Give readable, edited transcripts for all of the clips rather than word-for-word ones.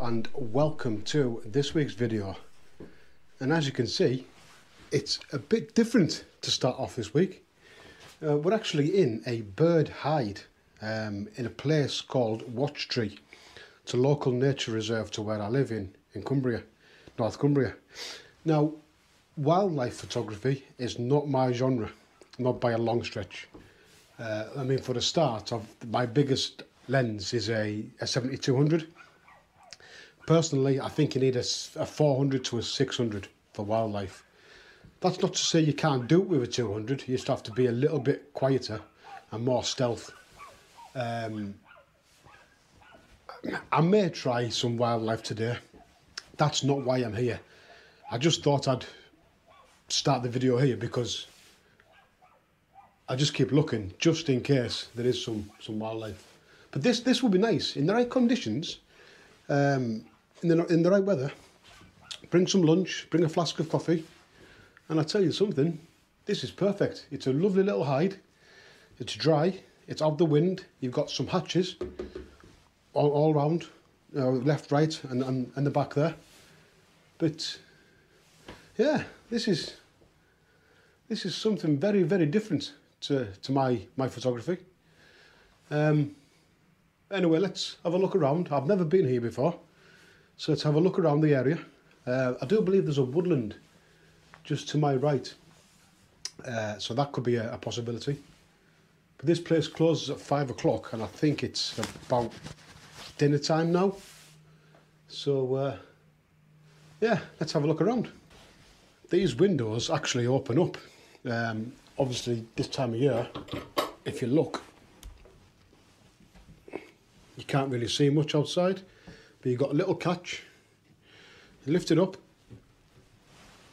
and welcome to this week's video. And as you can see, it's a bit different to start off this week. We're actually in a bird hide in a place called Watch Tree. It's a local nature reserve to where I live in Cumbria, North Cumbria. Now, wildlife photography is not my genre, not by a long stretch. I mean, for the start, my biggest lens is a 7200. Personally, I think you need a 400 to a 600 for wildlife. That's not to say you can't do it with a 200. You just have to be a little bit quieter and more stealth. I may try some wildlife today. That's not why I'm here. I just thought I'd start the video here because I just keep looking just in case there is some wildlife. But this will be nice in the right conditions, in the right weather. Bring some lunch, bring a flask of coffee, and I tell you something, this is perfect. It's a lovely little hide. It's dry. It's out the wind. You've got some hatches all round, left, right, and the back there. But yeah, this is something very, very different to my photography. Anyway, let's have a look around. I've never been here before, so let's have a look around the area. I do believe there's a woodland just to my right, so that could be a possibility. But this place closes at 5 o'clock, and I think it's about dinner time now. So yeah, let's have a look around. These windows actually open up. Obviously, this time of year, if you look, you can't really see much outside, but you've got a little catch. You lift it up,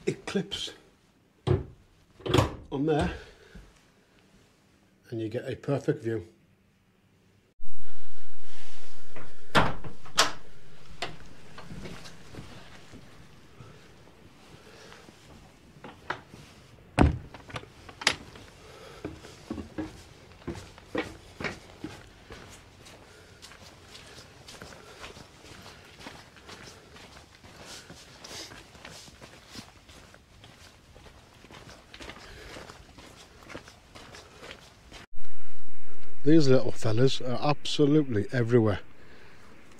it clips on there, and you get a perfect view. These little fellas are absolutely everywhere.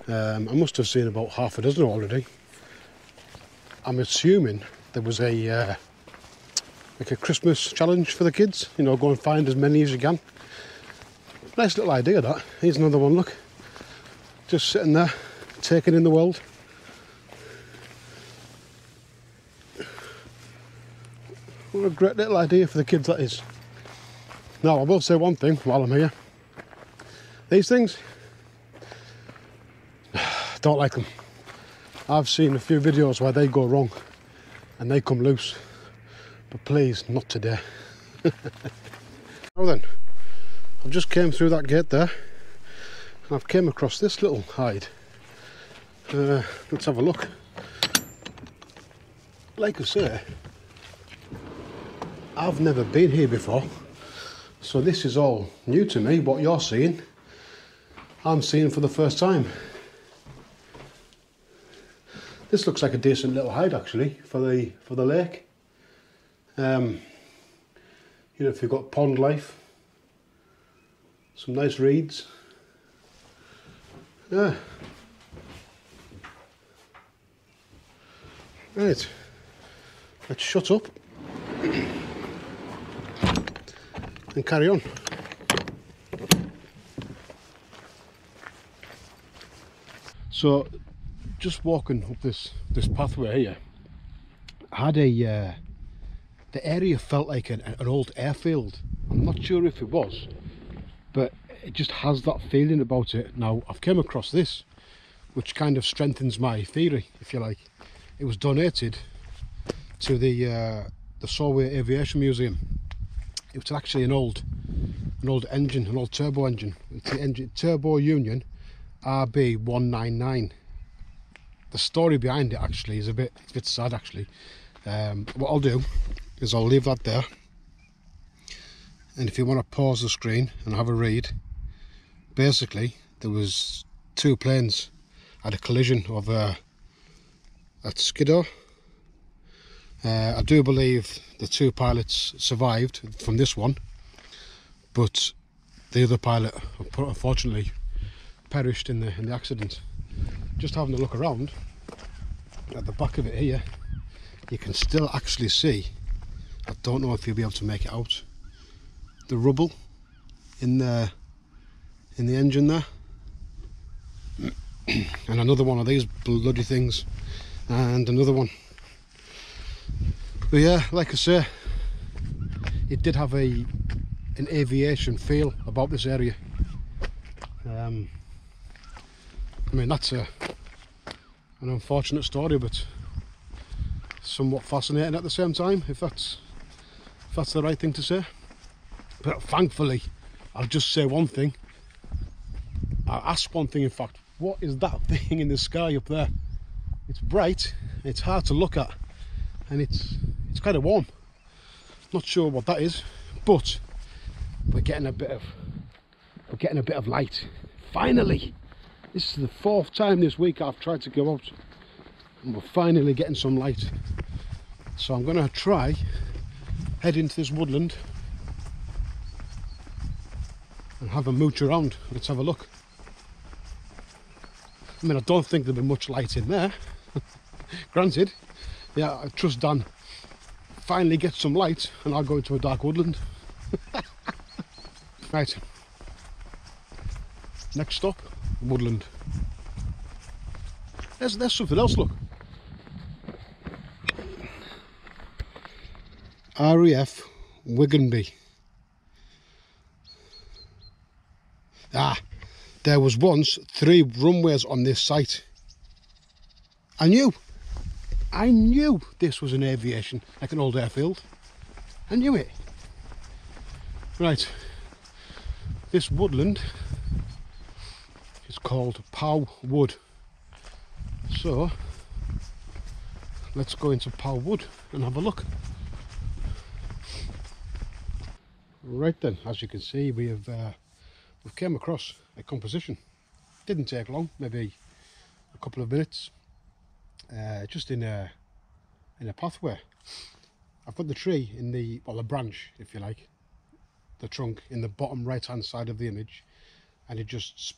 I must have seen about half a dozen already. I'm assuming there was a like a Christmas challenge for the kids. You know, go and find as many as you can. Nice little idea that. Here's another one, look. Just sitting there, taking in the world. What a great little idea for the kids that is. Now, I will say one thing while I'm here. These things, don't like them. I've seen a few videos where they go wrong and they come loose, but please, not today. Now then, I've just came through that gate there and I've came across this little hide. Let's have a look. Like I say, I've never been here before, so this is all new to me. What you're seeing, I'm seeing for the first time. This looks like a decent little hide actually for the lake. You know, if you've got pond life, some nice reeds. Yeah. Right. Let's shut up and carry on. So, just walking up this pathway here, I had the area felt like an old airfield. I'm not sure if it was, but it just has that feeling about it. Now, I've come across this, which kind of strengthens my theory, if you like. It was donated to the Solway Aviation Museum. It was actually an old engine, an old turbo engine. It's the engine Turbo Union RB199. The story behind it actually is a bit sad actually. What I'll do is I'll leave that there, and if you want to pause the screen and have a read, basically there was two planes had a collision of at Skiddaw. I do believe the 2 pilots survived from this one, but the other pilot unfortunately perished in the accident. Just having a look around at the back of it here, you can still actually see, I don't know if you'll be able to make it out, the rubble in the engine there. And another one of these bloody things, and another one. But yeah, like I say, it did have an aviation feel about this area. I mean, that's an unfortunate story, but somewhat fascinating at the same time, if that's the right thing to say. But thankfully, I'll just say one thing. I'll ask one thing, in fact. What is that thing in the sky up there? It's bright, it's hard to look at, and it's kind of warm. Not sure what that is, but we're getting a bit of light. Finally, this is the 4th time this week I've tried to go out, and we're finally getting some light. So I'm going to try head into this woodland and have a mooch around. Let's have a look. I mean, I don't think there'll be much light in there. Granted, yeah, I trust Dan finally gets some light and I'll go into a dark woodland. Right, next stop, woodland. There's something else, look. RAF Wiggenby. There was once 3 runways on this site. I knew this was an aviation, like an old airfield. I knew it. Right, this woodland is called Pow Wood. So let's go into Pow Wood and have a look. Right then, as you can see, we've came across a composition. Didn't take long, maybe a couple of minutes, just in a pathway. I've got the tree in the, well, the branch, if you like, the trunk in the bottom right hand side of the image, and it just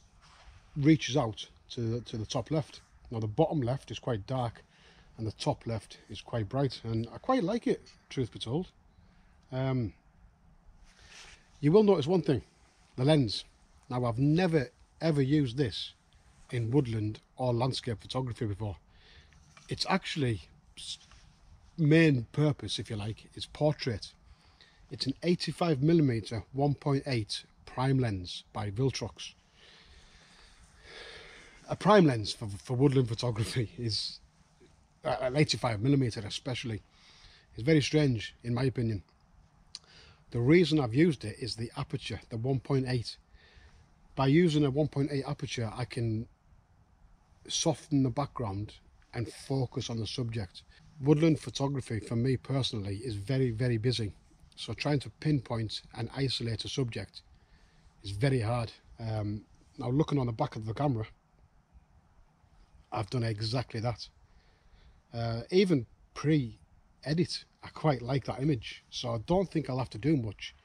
reaches out to the top left. Now the bottom left is quite dark and the top left is quite bright, and I quite like it, truth be told. You will notice one thing, the lens. Now, I've never ever used this in woodland or landscape photography before. It's actually main purpose, if you like, is portrait. It's an 85mm 1.8 prime lens by VILTROX. A prime lens for woodland photography is an 85mm especially. It's very strange in my opinion. The reason I've used it is the aperture, the 1.8. By using a 1.8 aperture, I can soften the background and focus on the subject. Woodland photography, for me personally, is very, very busy. So trying to pinpoint and isolate a subject is very hard. Now looking on the back of the camera, I've done exactly that. Even pre-edit, I quite like that image. So I don't think I'll have to do much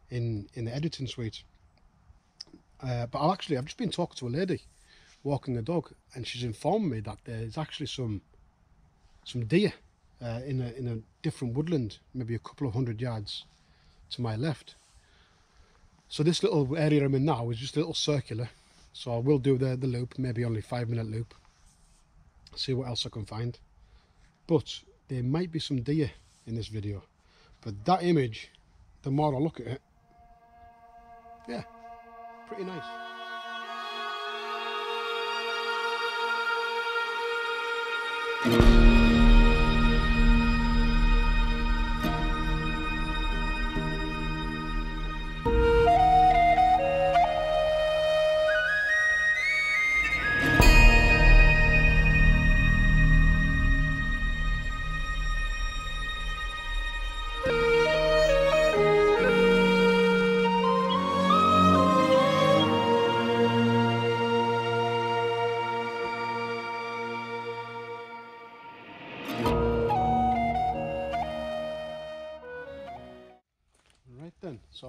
in the editing suite. But I've just been talking to a lady walking a dog, and she's informed me that there's actually some deer in a different woodland, maybe a couple of 100 yards to my left. So this little area I'm in now is just a little circular, so I will do the loop, maybe only 5-minute loop, see what else I can find. But there might be some deer in this video, but that image, the more I look at it, yeah, pretty nice.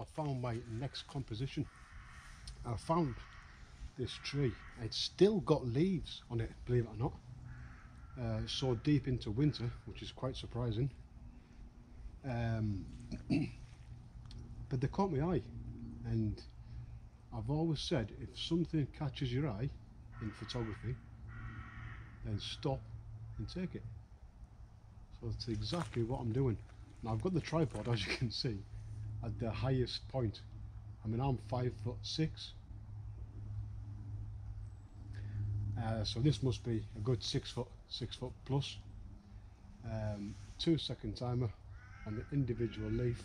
So I found my next composition. I found this tree. It's still got leaves on it, believe it or not. So deep into winter, which is quite surprising. But they caught my eye, and I've always said if something catches your eye in photography, then stop and take it. So that's exactly what I'm doing. Now I've got the tripod, as you can see, at the highest point. I mean, I'm 5'6". So this must be a good 6 foot plus. 2-second timer on the individual leaf.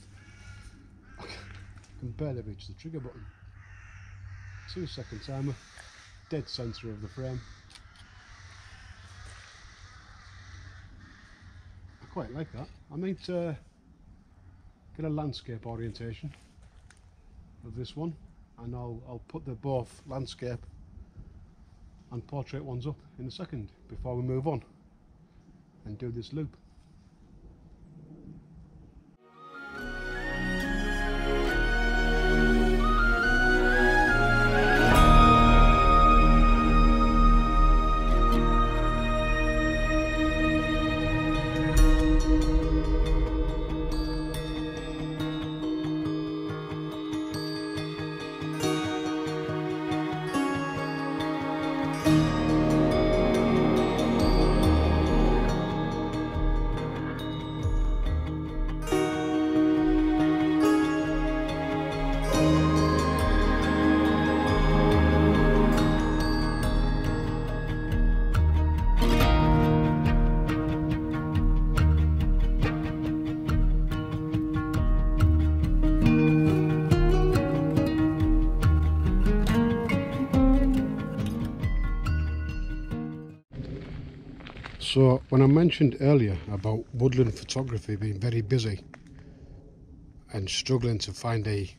I can barely reach the trigger button. 2-second timer, dead centre of the frame. I quite like that. I might get a landscape orientation of this one, and I'll put the both landscape and portrait ones up in a second before we move on and do this loop. So when I mentioned earlier about woodland photography being very busy and struggling to find a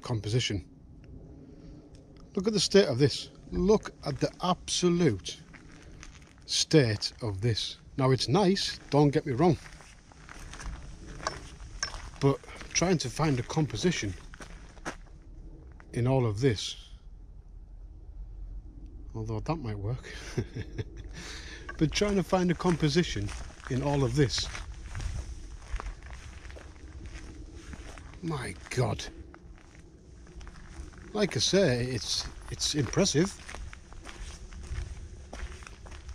composition, look at the state of this. Look at the absolute state of this. Now it's nice, don't get me wrong, but trying to find a composition in all of this, although that might work, but trying to find a composition in all of this, my God, like I say, it's impressive,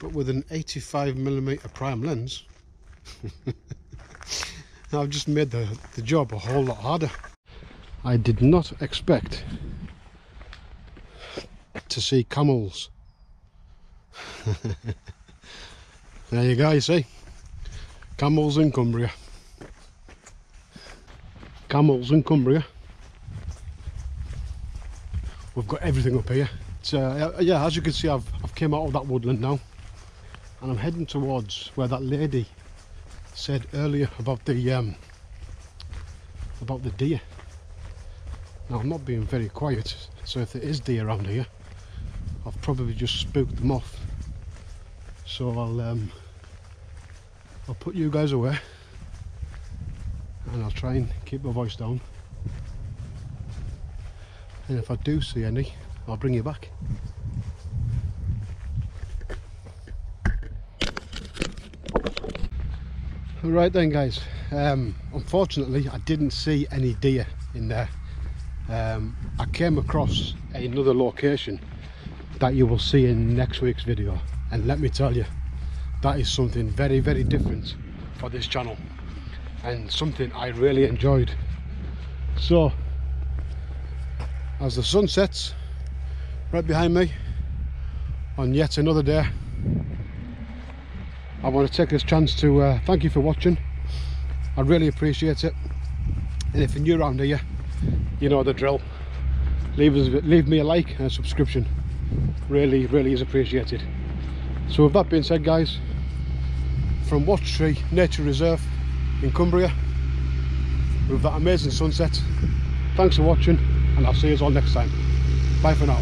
but with an 85mm prime lens I've just made the job a whole lot harder. I did not expect to see camels. There you go, you see, camels in Cumbria. Camels in Cumbria. We've got everything up here. So yeah, as you can see, I've came out of that woodland now, and I'm heading towards where that lady said earlier about the deer. Now I'm not being very quiet, so if there is deer around here, I've probably just spooked them off. So I'll put you guys away, and I'll try and keep my voice down, and if I do see any, I'll bring you back. Right then guys, unfortunately I didn't see any deer in there. I came across another location that you will see in next week's video, and let me tell you, that is something very, very different for this channel, and something I really enjoyed. So as the sun sets right behind me on yet another day, I want to take this chance to thank you for watching. I really appreciate it, and if you're new around here, you know the drill. Leave me a like and a subscription. Really, really is appreciated. So with that being said guys, from Watch Tree Nature Reserve in Cumbria, with that amazing sunset, thanks for watching, and I'll see you all next time. Bye for now.